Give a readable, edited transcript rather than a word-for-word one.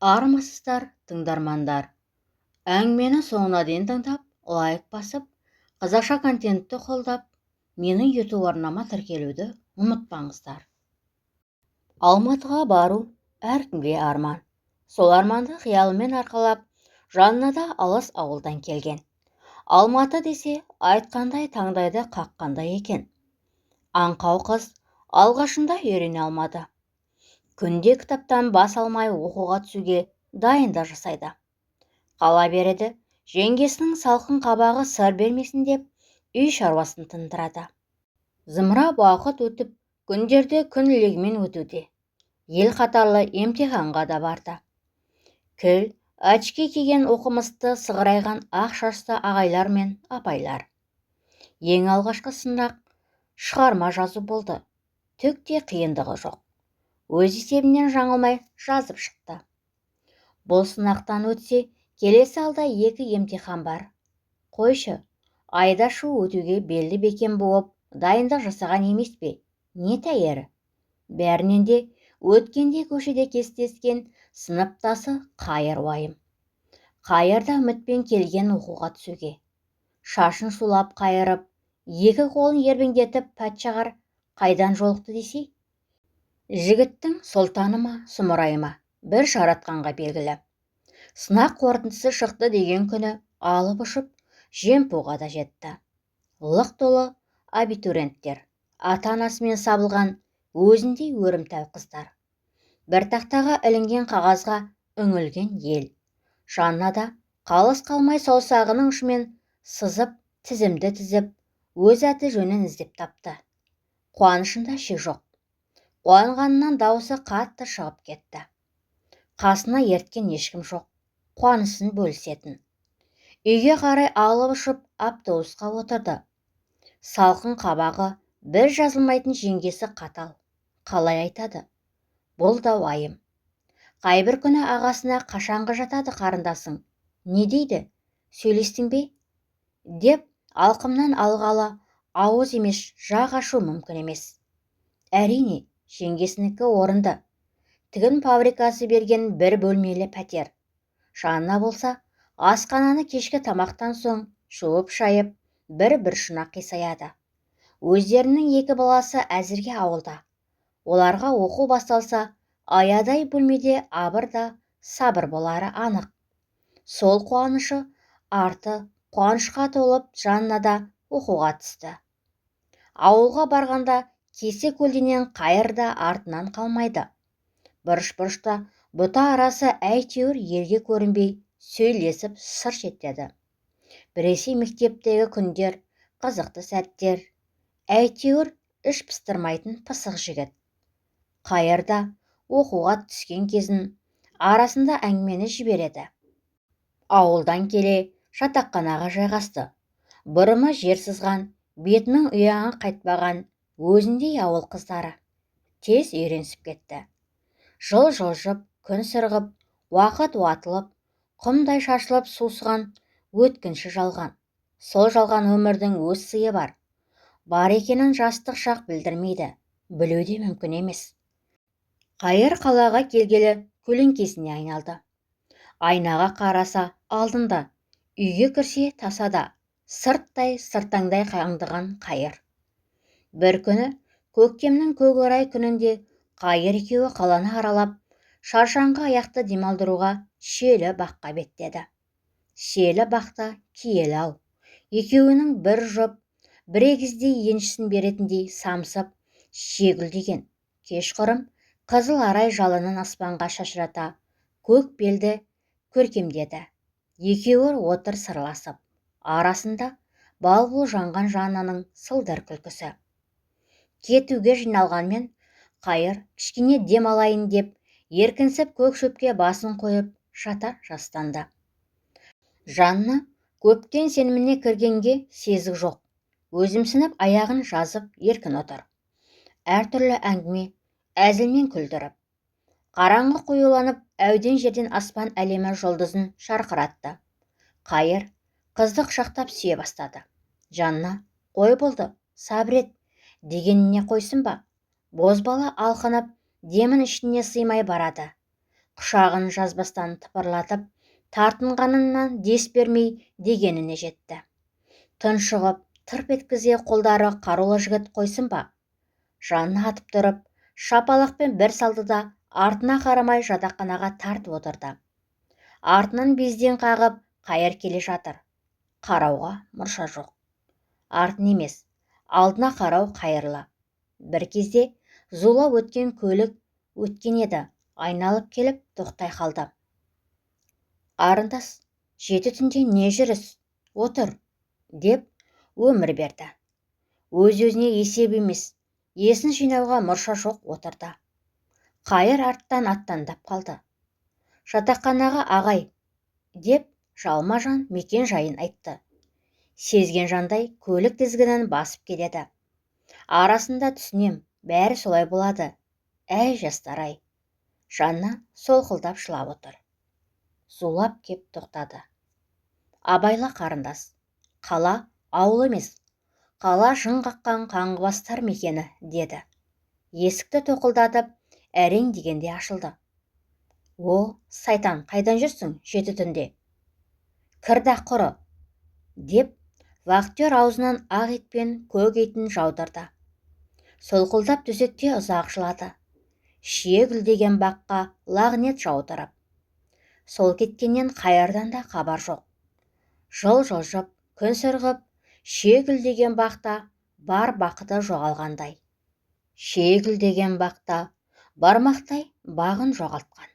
Армысыздар, тыңдармандар. Әңгімені соңына дейін тыңдап, лайк басып, қазақша контентті қолдап, менің YouTube арнама тіркелуді ұмытпаңыздар. Алматыға бару әркімге арман. Сол арманды қиялымен арқалап, жанына да алыс ауылдан келген. Алматы десе, айтқандай таңдайды қаққандай екен. Аңқау қыз алғашында үйрене алмады. Күнде кітаптан бас алмай оқуға түсуге дайында жасайды. Қала береді, жеңгесінің салқын қабағы сыр бермесін деп үй шаруасын тындырады. Зымырап уақыт өтіп, күндерде күн легімен өтуде. Ел қатарлы емтиханға да барды. Кіл, очки киген оқымысты сығырайған ақ шашты ағайлар мен апайлар. Ең алғашқы сынақ шығарма жазу болды. Түк те қиындығы жоқ. Өз есебінен жаңылмай жазып шықты. Бұл сынақтан өтсе, келесі алда 2 емтихан бар. Қойшы, айда шу өтуге белді бекем болып, дайындық жасаған емес пе? Не тәйірі? Бәрінен де өткенде көшеде кестескен сыныптасы Қайыр уайым. Қайыр да үмітпен келген оқуға түсуге. Шашын сулап қайырып, 2 қолын ербеңдетіп пәтшағар қайдан жолықты десе? Жігіттің сұлтаны ма, сұмырайы ма, бір жаратқанға белгілі. Сынақ қорытындысы шықты деген күні алып ұшып, Жемпуға да жетті. Лық толы абитуриенттер, ата-анасымен сабылған өзіндей өрімтал қыздар. Бір тақтаға ілінген қағазға үңілген ел. Жанына да қалыс қалмай саусағының ұшымен сызып, тізімді тізіп, өз аты жөнін іздеп тапты. Қуанышында шек жоқ. Қуанғанынан дауысы қатты шығып кетті. Қасына ерткен ешкім жоқ, қуанысын бөлісетін. Үйге қарай алып ұшып автобусқа отырды. Салқын қабағы, бір жазылмайтын жеңгесі қатал. Қалай айтады? Бұл да уайым. Қайбір күні ағасына қашанғы жатады қарындасың? Не дейді? Сөйлестің бе? Деп алқымнан алғалы ауыз емес жақ ашу мүмкін емес. Әрине, жеңгесінікі орынды. Тігін фабрикасы берген бір бөлмелі пәтер. Жанына болса, асхананы кешкі тамақтан соң жуып шайып, бір шұнақ қисаяды. Өздерінің 2 баласы әзірге ауылда. Оларға оқу басталса, аядай бөлмеде абыр да сабыр болары анық. Сол қуанышы арты қуанышқа толып жанына да оқуға түсті. Ауылға барғанда кесе көлденең Қайыр да артынан қалмайды. Бұрыш-бұрышта бұта арасы әйтеуір елге көрінбей сөйлесіп сыр шертеді. Біресе мектептегі күндер, қызықты сәттер, әйтеуір іш пыстырмайтын пысық жігіт. Қайыр да оқуға түскен кезін арасында әңгімені жібереді. Ауылдан келе жатақханаға жайғасты. Бұрымы жер сызған, бетінің ұяңы қайтпаған өзіндей ауыл қыздары. Тез үйренісіп кетті. Жыл жылжып, күн сырғып, уақыт уатылып, құмдай шашылып сусыған өткінші жалған. Сол жалған өмірдің өз сыйы бар. Бар екенін жастық шақ білдірмейді, білуде мүмкін емес. Қайыр қалаға келгелі көлеңкесіне айналды. Айнаға қараса алдында, үйге кірсе тасада, сырттай сыртаңдай қаңдыған Қайыр. Бір күні көктемнің көкорай күнінде Қайыр екеуі қаланы аралап, шаршаңғы аяқты демалдыруға шиелі баққа беттеді. Шиелі бақта киелі ау. Екеуінің бір жұп, бір егіздей еншісін беретіндей самсып, шегілдеген. Кешқұрым қызыл арай жалынын аспанға шашырата, көк белді көркемдеді. Екеуі отыр сырласып, арасында бал-бұл жанған жанының сылдыр күлкісі. Кетуге жиналғанмен, Қайыр кішкене дем алайын деп, еркінсіп көк шөпке басын қойып, жата жастанды. Жанына көптен сеніміне кіргенге сезік жоқ. Өзімсініп аяғын жазып еркін отыр. Әртүрлі әңгіме, әзілмен күлдіріп. Қараңғы қоюланып, әуден жерден аспан әлемі жұлдызын шарқыратты. Қайыр қызды құшақтап сүйе бастады. Жанына, қой болды, сабыр ет, дегеніне қойсын ба? Бозбала алқынып, демін ішіне сыймай барады. құшағын жазбастан тыпырлатып, тартынғанынан дес бермей дегеніне жетті. Тұншығып, тырп еткізе қолдары қарулы жігіт қойсын ба? Жанына атып тұрып, шапалақпен бір салды да, артына қарамай жатақханаға тартып отырды. Артынан безден қағып, қайыр келе жатыр. Қарауға мұрша жоқ. Артын емес, алдына қарау қайырлы. Бір кезде зулап өткен көлік өткен еді, айналып келіп тоқтай қалды. Қарындас, 7 түнде не жүріс? Отыр, деп өмір берді. Өз-өзіне есеп емес, есін жинауға мұрша жоқ отырды. Қайыр арттан аттандап қалды. Жатақханаға ағай, деп жалма-жан мекен жайын айтты. Сезген жандай көлік тізгінін басып келеді. Арасында түсінем, бәрі солай болады. Әй жастар-ай, жанна солқылдап жылап отыр. Зулап кеп тоқтады. Абайла қарындас, қала ауыл емес, қала жын қаққан қаңғыбастар мекені, деді. Есікті тоқылдатып, әрең дегенде ашылды. О, сайтан, қайдан жүрсің 7 түнде? Кірді құры, деп вахтер аузынан ақ ит пен көк етін жаудырды. Солқылдап төсекте ұзақ жылады. Шие гүлдеген баққа лағнет жаудырып. Сол кеткеннен қайырдан да хабар жоқ. Жыл жылжып, күн сырғып, шие гүлдеген бақта бар бақыты жоғалғандай. Шие гүлдеген бақта бармақтай бағын жоғалтқан.